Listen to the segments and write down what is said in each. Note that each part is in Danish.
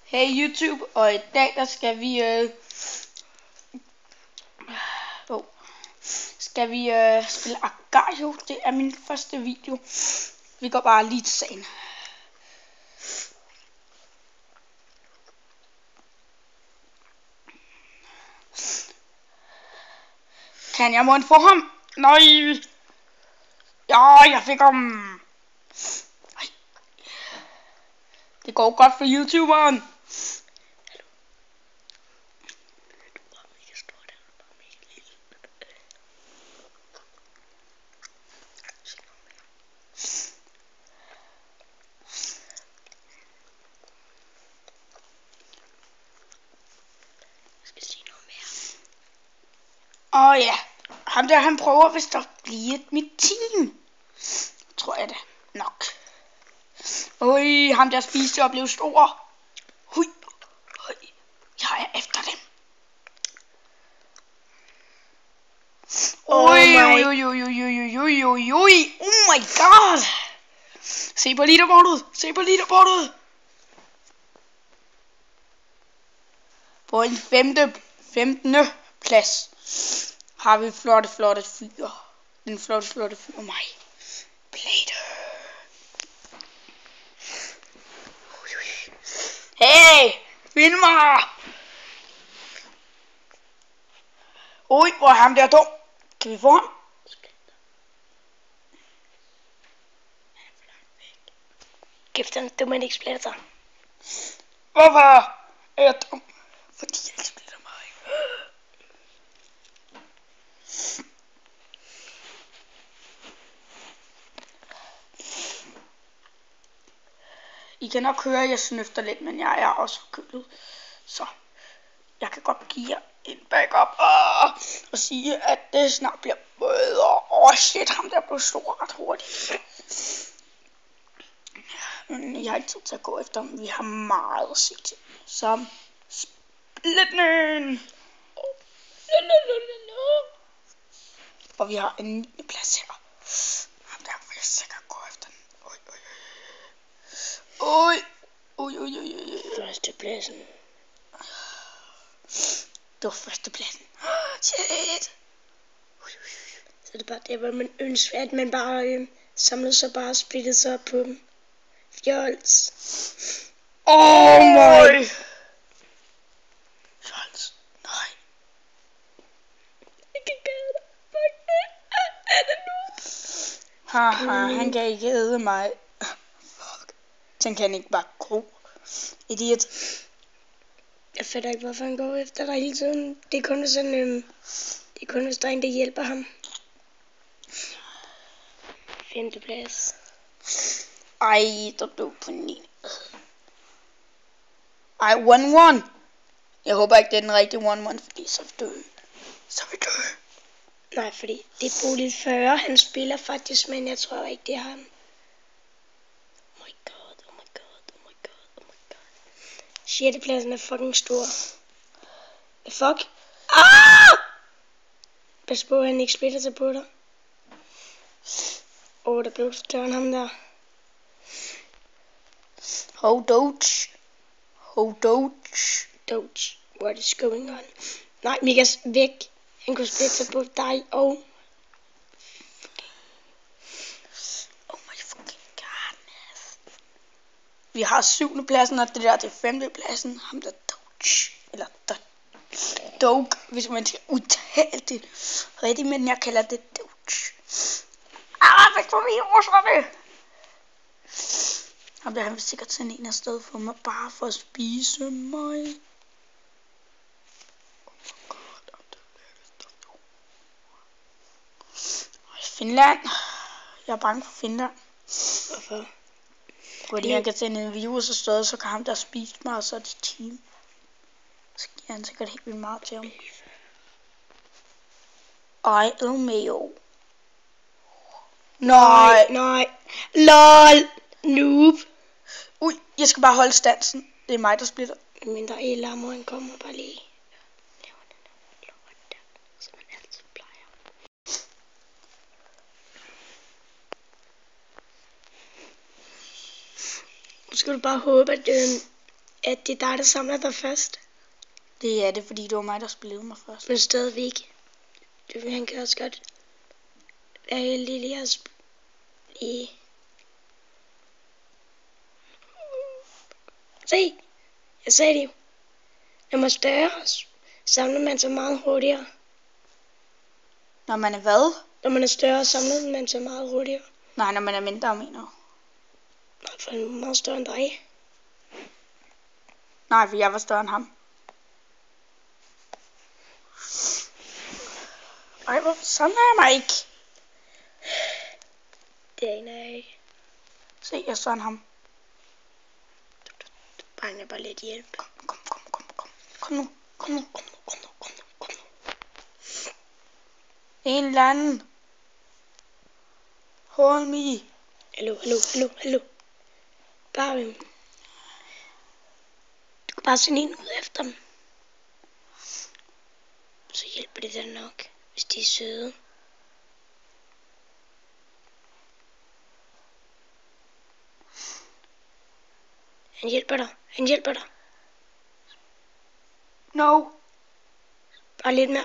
Hey YouTube, og i dag der skal vi spille Agario. Det er min første video. Vi går bare lige til sagen. Kan jeg måtte få ham? Nej! Ja, jeg fik ham! Nej. Det går godt for YouTuberen. Ja, ham der han prøver vist at blive mit team. Tror jeg det nok. Ham der spiste og blev stor. Jeg er efter dem. Oh my god. Se på leaderboardet. På en 15. plads har vi flotte fyre. Den flotte fyr mig. Blader. Hey, find mig. Hvor er ham der dum. Kan vi få ham? Gift den dumme ikke splitter sig. Hvorfor er jeg dum? Fordi jeg splitter mig. I kan nok høre, at jeg snøfter lidt, men jeg er også forkølet. Så jeg kan godt give jer en backup og sige, at det snart bliver bedre. Shit, ham der blev stor ret hurtigt. Men jeg har ikke tid til at gå efter ham. Vi har meget at se til. Som splitning. Og vi har en 9. plads her. Ham der vil jeg sikkert gå efter den. Førstepladsen. Det var førstepladsen. Shit. Så det er bare det, hvor man ønsker, at man bare samlede sig bare og splittede sig op på dem. Fjols. My. Fjols. Nej. Jeg kan ikke gøre det. Fuck. Er det nu? Haha, han kan ikke æde mig. Fuck. Den kan ikke bare gå. Idiot. Jeg fatter ikke, hvorfor han går efter dig hele tiden. Det er kun sådan, det er kun hvis der er en, der hjælper ham. 5. plads. Der blev på 9. Ej, 1-1. Jeg håber ikke, det er den rigtige 1-1, fordi så er vi døde. Nej, fordi det er Bolig 40, han spiller faktisk, men jeg tror ikke, det er ham. Oh my god. 6. pladsen er fucking stor. Fuck. Pas på, at han ikke splitter sig på dig. Der blev større end ham der. Doge. What is going on? Nej, Mikas væk. Han kunne splitte sig på dig og... Oh my fucking godness. Vi har 7. pladsen, og det der til 5. pladsen. Ham der Doge. Eller Doge, hvis man skal udtale det rigtigt, men jeg kalder det Doge. Hvis du lige overser det. Ham der, han vil sikkert sende en afsted for mig, bare for at spise mig. Finland. Jeg er bange for Finland. Hvorfor? Fordi han kan sende en virus afsted, så kan ham der spise mig, og så er det team. Så giver han sikkert helt vildt meget til ham. Mayo. Nej. LOL. Noob. Jeg skal bare holde stansen. Det er mig, der splitter. Mindre Elamor, han kommer bare lige. Laver den der lort der, som man altid plejer. Nu skal du bare håbe, at det er dig, der samler dig først. Det er det, fordi det var mig, der spillede mig først. Men stadigvæk. Han kan også godt være heldig lige at lige. Se, jeg sagde det jo. Når man er større, samler man sig meget hurtigere. Når man er hvad? Når man er større, samler man sig meget hurtigere. Nej, når man er mindre, mener du? Nej, for han er meget større end dig. Nej, for jeg var større end ham. Ej, hvorfor samler jeg mig ikke? Det aner jeg ikke. Se, jeg er større end ham. Brænger bare lidt hjælp. Kom nu. En eller anden. Hold me. Hallo. Bare du kan bare sende en ud efter dem. Så hjælper det der nok, hvis de er søde. Han hjælper dig. No. Bare lidt mere.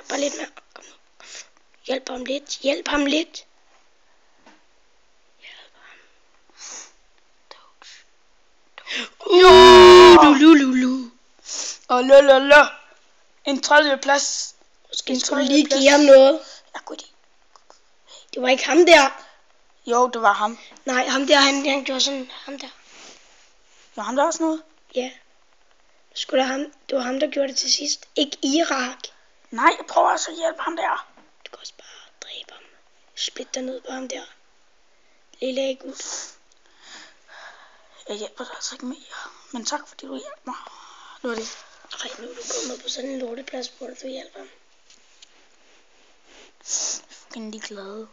Kom nu. Hjælp ham lidt. Lulu. Og lululu. En 30. plads. Måske skulle du lige give ham noget. Ja, goddag. Det var ikke ham der. Jo, det var ham. Nej, ham der, han gjorde sådan, ham der. Jo, ham der også noget? Ja. Det var ham, der gjorde det til sidst. Ikke Irak. Nej, jeg prøver også at hjælpe ham der. Du kan også bare dræbe ham. Split dig ned på ham der. Lille ægud. Jeg hjælper dig altså ikke mere. Men tak, fordi du hjælper mig. Nu er det. Ej, nu er du kommet på sådan en lorteplads, hvor du hjælper ham. Jeg er fucking ligeglad. Jeg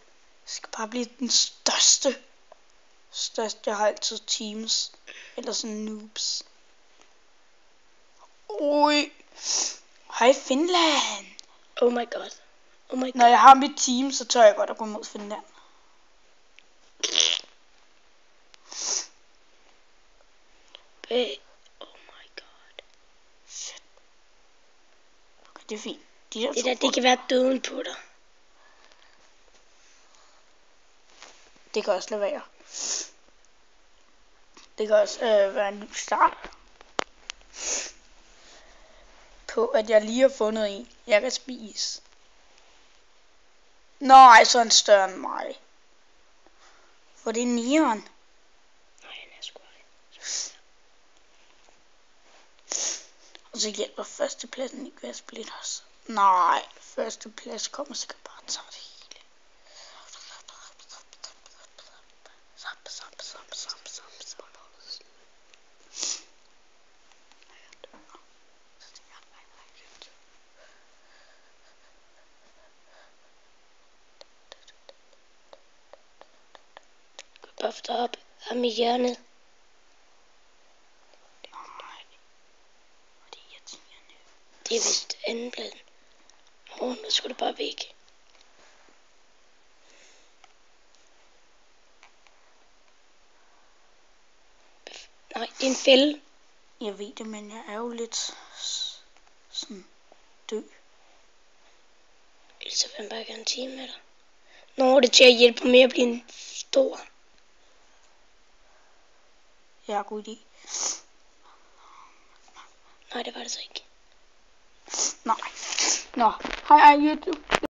skal bare blive den største. Jeg har altid teams. Eller sådan noobs. Oj. Hej Finland. Oh my god. Når jeg har mit team, så tør jeg godt at gå mod Finland. Oh my god. Shit. Okay, det er fint. Det kan være døden på dig. Det kan også lade være. Det kan også være en ny start. På at jeg lige har fundet en, jeg kan spise. Nej, så er han større end mig. For det er nieren. Nej, han er sgu ikke. Og så hjælper førstepladsen ikke ved at splitte os. Nej, førsteplads kommer sikkert bare at tage det hele. Buff dig op. Ham i hjørnet. Nej. Og det er irriterende. Det er vist andenpladsen. Nu skulle det bare væk. Nej, det er en fælde. Jeg ved det, men jeg er jo lidt sådan død. Ellers vil jeg bare gerne team med dig. Nå, det er til at hjælpe med at blive en stor. Ja, god idé. Nej, det var det så ikke. Nej. Nå, hej YouTube.